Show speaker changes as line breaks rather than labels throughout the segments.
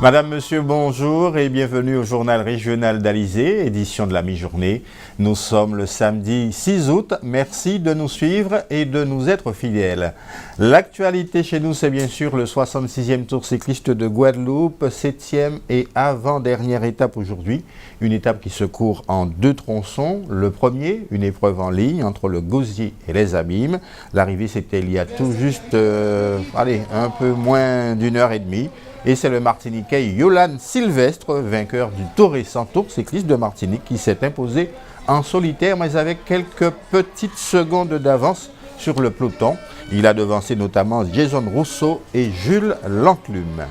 Madame, Monsieur, bonjour et bienvenue au journal régional d'Alizé, édition de la mi-journée. Nous sommes le samedi 6 août. Merci de nous suivre et de nous être fidèles. L'actualité chez nous, c'est bien sûr le 66e Tour cycliste de Guadeloupe, 7e et avant-dernière étape aujourd'hui. Une étape qui se court en deux tronçons. Le premier, une épreuve en ligne entre le Gosier et les Abîmes. L'arrivée, c'était il y a tout juste, un peu moins d'une heure et demie. Et c'est le Martiniquais Yolan Sylvestre, vainqueur du tout récent Tour cycliste de Martinique, qui s'est imposé en solitaire, mais avec quelques petites secondes d'avance sur le peloton. Il a devancé notamment Jason Rousseau et Jules Lanclume.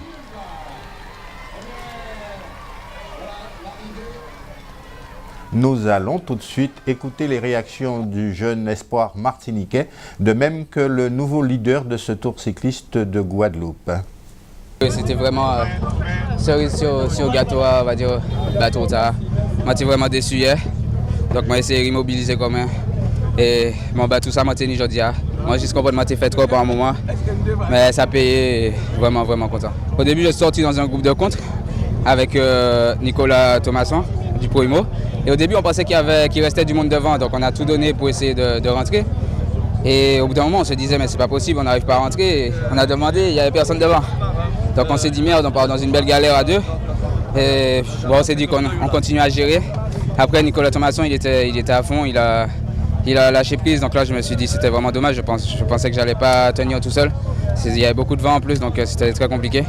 Nous allons tout de suite écouter les réactions du jeune espoir martiniquais, de même que le nouveau leader de ce Tour cycliste de Guadeloupe.
C'était vraiment cerise sur gâteau, on va dire, bateau ça. Moi, j'étais vraiment déçu hier. Donc, moi, j'ai essayé de mobiliser comme un. Et mon bateau, ça m'a tenu aujourd'hui. Moi, je comprends que j'ai fait trop par un moment. Mais ça a payé, vraiment, vraiment content. Au début, je suis sorti dans un groupe de contre avec Nicolas Thomasson du Proimo. Et au début, on pensait qu'il restait du monde devant. Donc, on a tout donné pour essayer de rentrer. Et au bout d'un moment, on se disait, mais c'est pas possible, on n'arrive pas à rentrer. Et on a demandé, il n'y avait personne devant. Donc on s'est dit merde, on part dans une belle galère à deux. Et bon, on s'est dit qu'on continue à gérer. Après Nicolas Thomasson, il était à fond, il a lâché prise. Donc là je me suis dit c'était vraiment dommage, je pensais que j'allais pas tenir tout seul. Il y avait beaucoup de vent en plus, donc c'était très compliqué.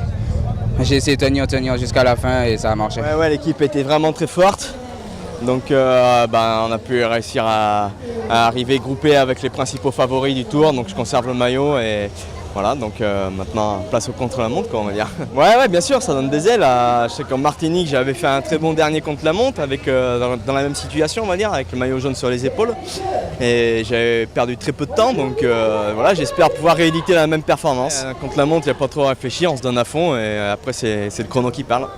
J'ai essayé de tenir jusqu'à la fin et ça a marché.
Ouais, l'équipe était vraiment très forte. Donc on a pu réussir à arriver groupé avec les principaux favoris du tour. Donc je conserve le maillot et voilà, donc maintenant place au contre-la-montre, on va dire. Ouais, bien sûr, ça donne des ailes. Je sais qu'en Martinique, j'avais fait un très bon dernier contre-la-montre avec dans la même situation, on va dire, avec le maillot jaune sur les épaules. Et j'avais perdu très peu de temps, donc voilà, j'espère pouvoir rééditer la même performance. Contre-la-montre, il n'y a pas trop à réfléchir, on se donne à fond et après c'est le chrono qui parle.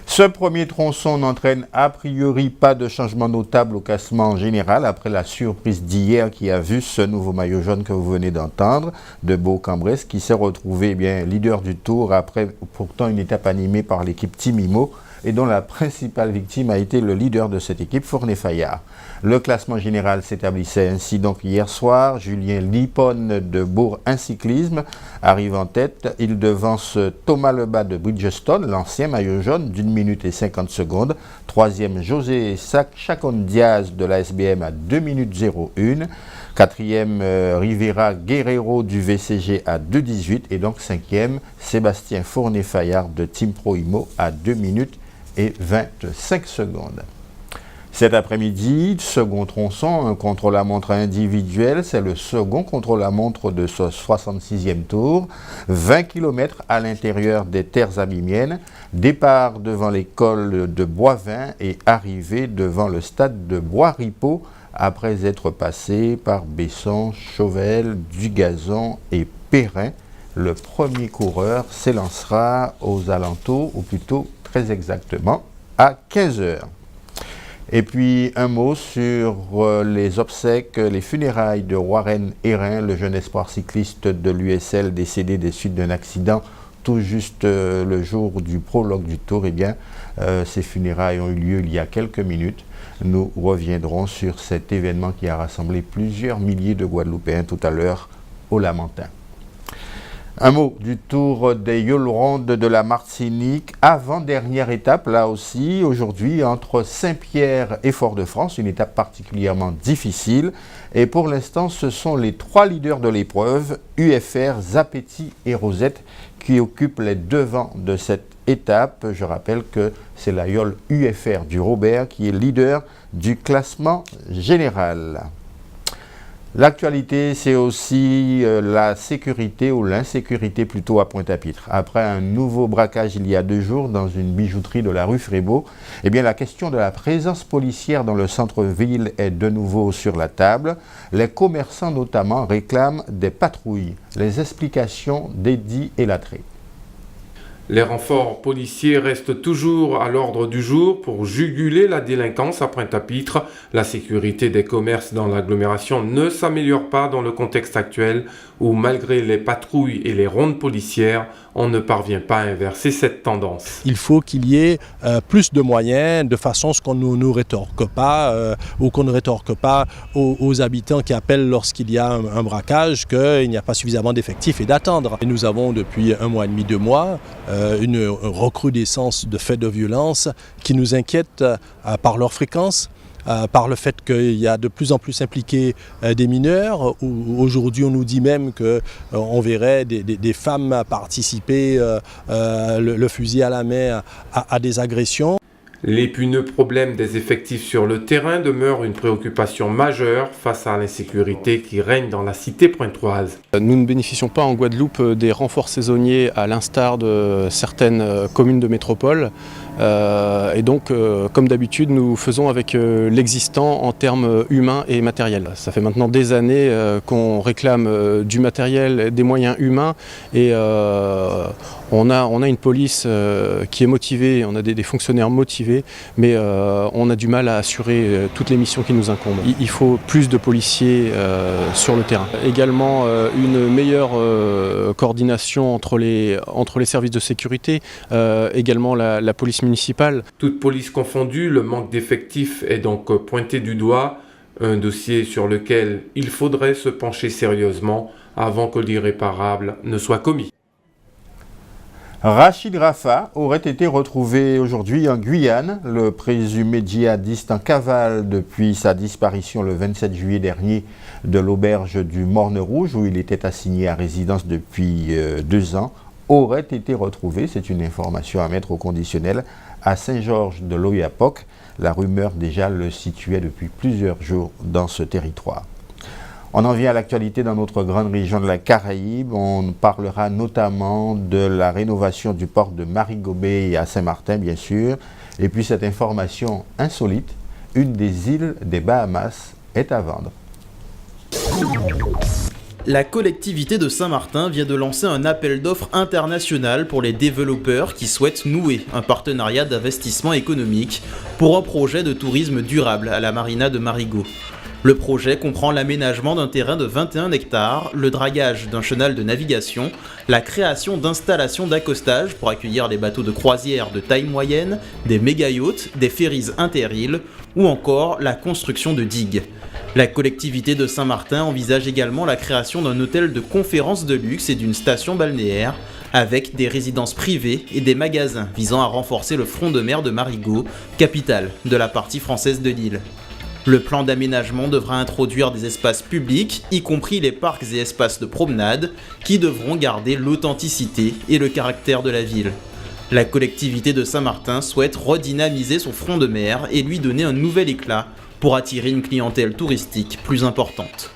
Ce premier tronçon n'entraîne a priori pas de changement notable au classement général après la surprise d'hier qui a vu ce nouveau maillot jaune que vous venez d'entendre, de Bourg-en-Bresse, qui s'est retrouvé leader du Tour après pourtant une étape animée par l'équipe Team Imo et dont la principale victime a été le leader de cette équipe, Fournet-Fayard. Le classement général s'établissait ainsi donc hier soir. Julien Lipone de Bourg Incyclisme arrive en tête. Il devance Thomas Lebas de Bridgestone, l'ancien maillot jaune, d'1 minute et 50 secondes. Troisième, José Chacon-Diaz de la SBM à 2 minutes 01. Quatrième, Rivera Guerrero du VCG à 2,18. Et donc cinquième, Sébastien Fournet-Fayard de Team Pro Imo à 2 minutes et 25 secondes. Cet après-midi, second tronçon, un contre-la-montre individuel, c'est le second contre-la-montre de ce 66e tour. 20 km à l'intérieur des terres abîmiennes, départ devant l'école de Boivin et arrivée devant le stade de Bois-Ripeau après être passé par Besson, Chauvel, Dugazon et Perrin. Le premier coureur s'élancera aux alentours, ou plutôt très exactement, à 15 h. Et puis un mot sur les obsèques, les funérailles de Warren Hérin, le jeune espoir cycliste de l'USL décédé des suites d'un accident tout juste le jour du prologue du Tour. Eh bien, ces funérailles ont eu lieu il y a quelques minutes. Nous reviendrons sur cet événement qui a rassemblé plusieurs milliers de Guadeloupéens tout à l'heure au Lamentin. Un mot du Tour des Yolrondes de la Martinique, avant-dernière étape, là aussi, aujourd'hui, entre Saint-Pierre et Fort-de-France, une étape particulièrement difficile. Et pour l'instant, ce sont les trois leaders de l'épreuve, UFR, Zapetti et Rosette, qui occupent les devants de cette étape. Je rappelle que c'est la Yole UFR du Robert qui est leader du classement général. L'actualité, c'est aussi la sécurité ou l'insécurité plutôt à Pointe-à-Pitre. Après un nouveau braquage il y a 2 jours dans une bijouterie de la rue Frébeau, eh bien la question de la présence policière dans le centre-ville est de nouveau sur la table. Les commerçants notamment réclament des patrouilles. Les explications d'Eddie Elatré.
Les renforts policiers restent toujours à l'ordre du jour pour juguler la délinquance à Pointe-à-Pitre. La sécurité des commerces dans l'agglomération ne s'améliore pas dans le contexte actuel où, malgré les patrouilles et les rondes policières, on ne parvient pas à inverser cette tendance.
Il faut qu'il y ait plus de moyens de façon à ce qu'on ne nous rétorque pas ou qu'on ne rétorque pas aux habitants qui appellent lorsqu'il y a un braquage qu'il n'y a pas suffisamment d'effectifs et d'attendre. Et nous avons depuis 1 mois et demi, 2 mois, une recrudescence de faits de violence qui nous inquiète par leur fréquence, par le fait qu'il y a de plus en plus impliqués des mineurs. Aujourd'hui, on nous dit même qu'on verrait des femmes participer, le fusil à la main, à des agressions.
L'épineux problème des effectifs sur le terrain demeure une préoccupation majeure face à l'insécurité qui règne dans la cité pointoise.
Nous ne bénéficions pas en Guadeloupe des renforts saisonniers à l'instar de certaines communes de métropole. Et donc, comme d'habitude, nous faisons avec l'existant en termes humains et matériels. Ça fait maintenant des années qu'on réclame du matériel, des moyens humains et on a une police qui est motivée, on a des fonctionnaires motivés, mais on a du mal à assurer toutes les missions qui nous incombent. Il faut plus de policiers sur le terrain. Également une meilleure coordination entre les services de sécurité, également la police municipale.
Toute police confondue, le manque d'effectifs est donc pointé du doigt, un dossier sur lequel il faudrait se pencher sérieusement avant que l'irréparable ne soit commis.
Rachid Rafa aurait été retrouvé aujourd'hui en Guyane. Le présumé djihadiste en cavale depuis sa disparition le 27 juillet dernier de l'auberge du Morne-Rouge, où il était assigné à résidence depuis 2 ans, aurait été retrouvé. C'est une information à mettre au conditionnel à Saint-Georges de l'Oyapock. La rumeur déjà le situait depuis plusieurs jours dans ce territoire. On en vient à l'actualité dans notre grande région de la Caraïbe. On parlera notamment de la rénovation du port de Marigot-Bay à Saint-Martin, bien sûr. Et puis cette information insolite, une des îles des Bahamas est à vendre.
La collectivité de Saint-Martin vient de lancer un appel d'offres international pour les développeurs qui souhaitent nouer un partenariat d'investissement économique pour un projet de tourisme durable à la marina de Marigot. Le projet comprend l'aménagement d'un terrain de 21 hectares, le dragage d'un chenal de navigation, la création d'installations d'accostage pour accueillir les bateaux de croisière de taille moyenne, des méga-yachts, des ferries inter-îles ou encore la construction de digues. La collectivité de Saint-Martin envisage également la création d'un hôtel de conférences de luxe et d'une station balnéaire, avec des résidences privées et des magasins visant à renforcer le front de mer de Marigot, capitale de la partie française de l'île. Le plan d'aménagement devra introduire des espaces publics, y compris les parcs et espaces de promenade, qui devront garder l'authenticité et le caractère de la ville. La collectivité de Saint-Martin souhaite redynamiser son front de mer et lui donner un nouvel éclat pour attirer une clientèle touristique plus importante.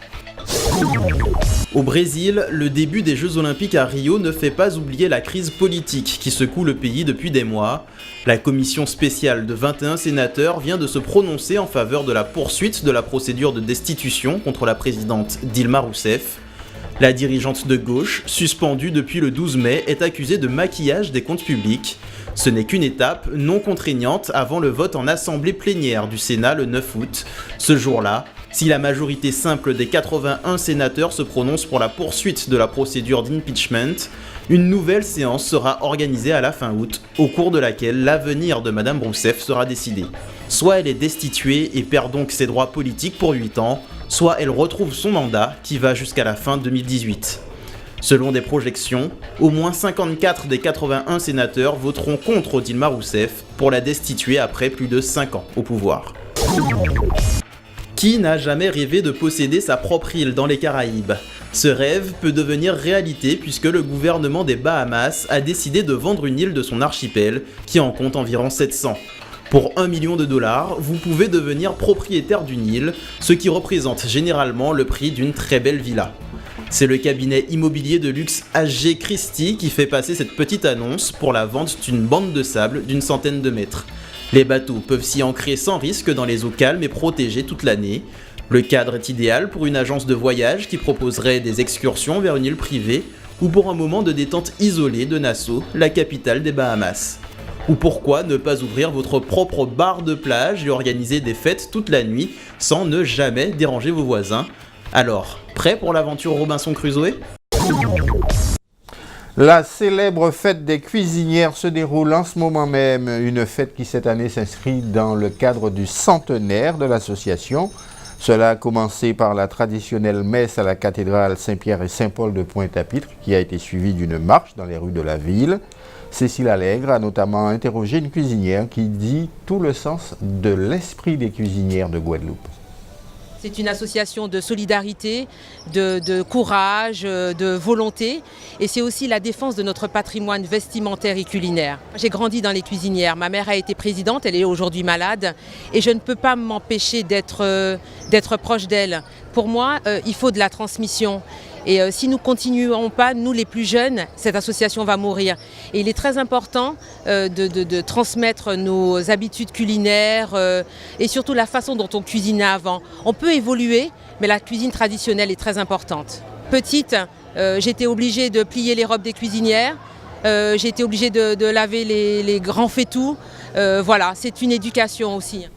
Au Brésil, le début des Jeux Olympiques à Rio ne fait pas oublier la crise politique qui secoue le pays depuis des mois. La commission spéciale de 21 sénateurs vient de se prononcer en faveur de la poursuite de la procédure de destitution contre la présidente Dilma Rousseff. La dirigeante de gauche, suspendue depuis le 12 mai, est accusée de maquillage des comptes publics. Ce n'est qu'une étape non contraignante avant le vote en assemblée plénière du Sénat le 9 août. Ce jour-là, si la majorité simple des 81 sénateurs se prononce pour la poursuite de la procédure d'impeachment, une nouvelle séance sera organisée à la fin août, au cours de laquelle l'avenir de Madame Rousseff sera décidé. Soit elle est destituée et perd donc ses droits politiques pour 8 ans, soit elle retrouve son mandat qui va jusqu'à la fin 2018. Selon des projections, au moins 54 des 81 sénateurs voteront contre Dilma Rousseff pour la destituer après plus de 5 ans au pouvoir. Qui n'a jamais rêvé de posséder sa propre île dans les Caraïbes ? Ce rêve peut devenir réalité puisque le gouvernement des Bahamas a décidé de vendre une île de son archipel qui en compte environ 700. Pour $1 million, vous pouvez devenir propriétaire d'une île, ce qui représente généralement le prix d'une très belle villa. C'est le cabinet immobilier de luxe HG Christie qui fait passer cette petite annonce pour la vente d'une bande de sable d'une centaine de mètres. Les bateaux peuvent s'y ancrer sans risque dans les eaux calmes et protégées toute l'année. Le cadre est idéal pour une agence de voyage qui proposerait des excursions vers une île privée ou pour un moment de détente isolé de Nassau, la capitale des Bahamas. Ou pourquoi ne pas ouvrir votre propre bar de plage et organiser des fêtes toute la nuit sans ne jamais déranger vos voisins. Alors, prêt pour l'aventure Robinson Crusoe ?
La célèbre fête des cuisinières se déroule en ce moment même, une fête qui cette année s'inscrit dans le cadre du centenaire de l'association. Cela a commencé par la traditionnelle messe à la cathédrale Saint-Pierre et Saint-Paul de Pointe-à-Pitre qui a été suivie d'une marche dans les rues de la ville. Cécile Allègre a notamment interrogé une cuisinière qui dit tout le sens de l'esprit des cuisinières de Guadeloupe.
C'est une association de solidarité, de courage, de volonté et c'est aussi la défense de notre patrimoine vestimentaire et culinaire. J'ai grandi dans les cuisinières, ma mère a été présidente, elle est aujourd'hui malade et je ne peux pas m'empêcher d'être proche d'elle. Pour moi, il faut de la transmission. Et si nous ne continuons pas, nous les plus jeunes, cette association va mourir. Et il est très important de transmettre nos habitudes culinaires et surtout la façon dont on cuisinait avant. On peut évoluer, mais la cuisine traditionnelle est très importante. Petite, j'étais obligée de plier les robes des cuisinières, j'ai été obligée de laver les grands faitous. Voilà, c'est une éducation aussi.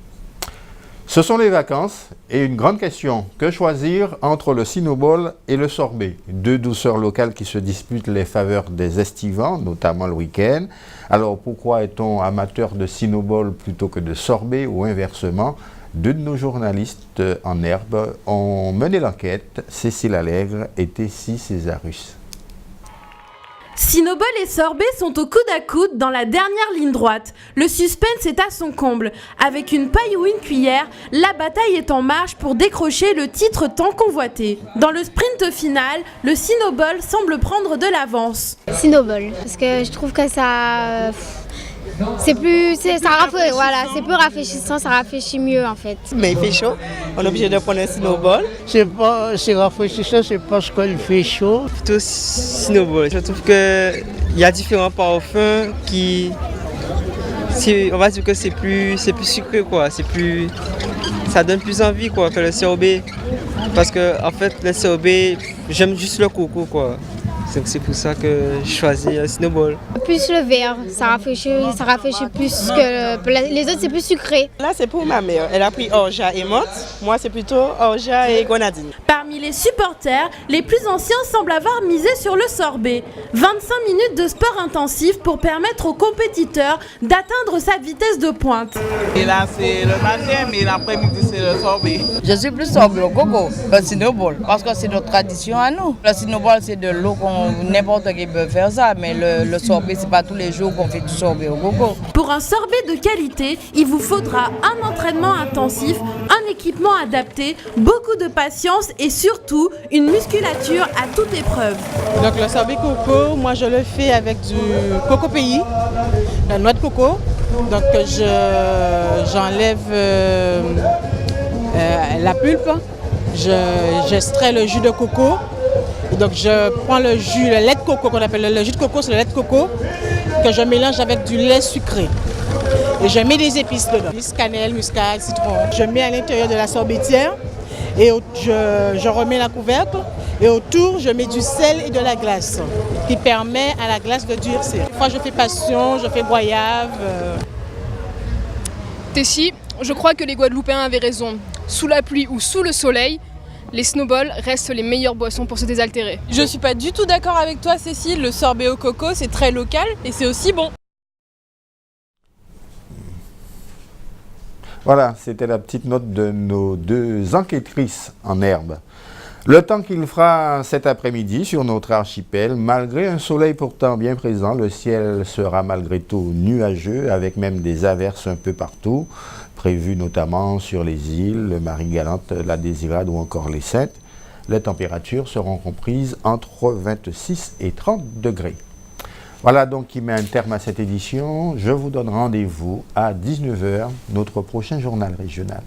Ce sont les vacances et une grande question, que choisir entre le cinnoball et le sorbet? Deux douceurs locales qui se disputent les faveurs des estivants, notamment le week-end. Alors pourquoi est-on amateur de cinnoball plutôt que de sorbet ou inversement? Deux de nos journalistes en herbe ont mené l'enquête, Cécile Allègre et Tessie Césarus.
Cinnoball et sorbet sont au coude à coude dans la dernière ligne droite. Le suspense est à son comble. Avec une paille ou une cuillère, la bataille est en marche pour décrocher le titre tant convoité. Dans le sprint final, le cinnoball semble prendre de l'avance.
Cinnoball, parce que je trouve que ça... c'est plus rafraîchissant, ça rafraîchit mieux en fait.
Mais il fait chaud, on est obligé de prendre un cinnoball. C'est rafraîchissant, c'est parce qu'il fait chaud. Plutôt cinnoball, je trouve qu'il y a différents parfums qui... on va dire que c'est plus sucré quoi, ça donne plus envie quoi que le sorbet. Parce que en fait le sorbet, j'aime juste le coco quoi. Donc c'est pour ça que je choisis un cinnoball.
Plus le vert, ça rafraîchit plus que les autres, c'est plus sucré.
Là c'est pour ma mère, elle a pris orgeat et menthe, moi c'est plutôt orgeat et grenadine.
Parmi les supporters, les plus anciens semblent avoir misé sur le sorbet. 25 minutes de sport intensif pour permettre aux compétiteurs d'atteindre sa vitesse de pointe.
Et là c'est le matin, mais l'après-midi c'est le sorbet.
Je suis plus sorbet au coco que cinnoball, parce que c'est notre tradition à nous. Le cinnoball c'est de l'eau n'importe qui peut faire ça, mais le sorbet, c'est pas tous les jours qu'on fait du sorbet au coco.
Pour un sorbet de qualité, il vous faudra un entraînement intensif, un équipement adapté, beaucoup de patience et surtout une musculature à toute épreuve.
Donc le sorbet coco, moi je le fais avec du coco pays, la noix de coco. Donc j'enlève la pulpe, j'extrais le jus de coco. Donc je prends le lait de coco qu'on appelle le jus de coco, c'est le lait de coco que je mélange avec du lait sucré. Et je mets des épices dedans, cannelle, muscade, citron. Je mets à l'intérieur de la sorbetière et je remets la couvercle et autour je mets du sel et de la glace qui permet à la glace de durcir. Moi je fais passion, je fais goyave.
Tessie, je crois que les Guadeloupéens avaient raison. Sous la pluie ou sous le soleil, les snowballs restent les meilleures boissons pour se désaltérer.
Je suis pas du tout d'accord avec toi Cécile, le sorbet au coco c'est très local et c'est aussi bon.
Voilà, c'était la petite note de nos deux enquêtrices en herbe. Le temps qu'il fera cet après-midi sur notre archipel, malgré un soleil pourtant bien présent, le ciel sera malgré tout nuageux avec même des averses un peu partout. Prévues notamment sur les îles, le Marie-Galante, la Désirade ou encore les Saintes. Les températures seront comprises entre 26 et 30 degrés. Voilà donc qui met un terme à cette édition. Je vous donne rendez-vous à 19h, notre prochain journal régional.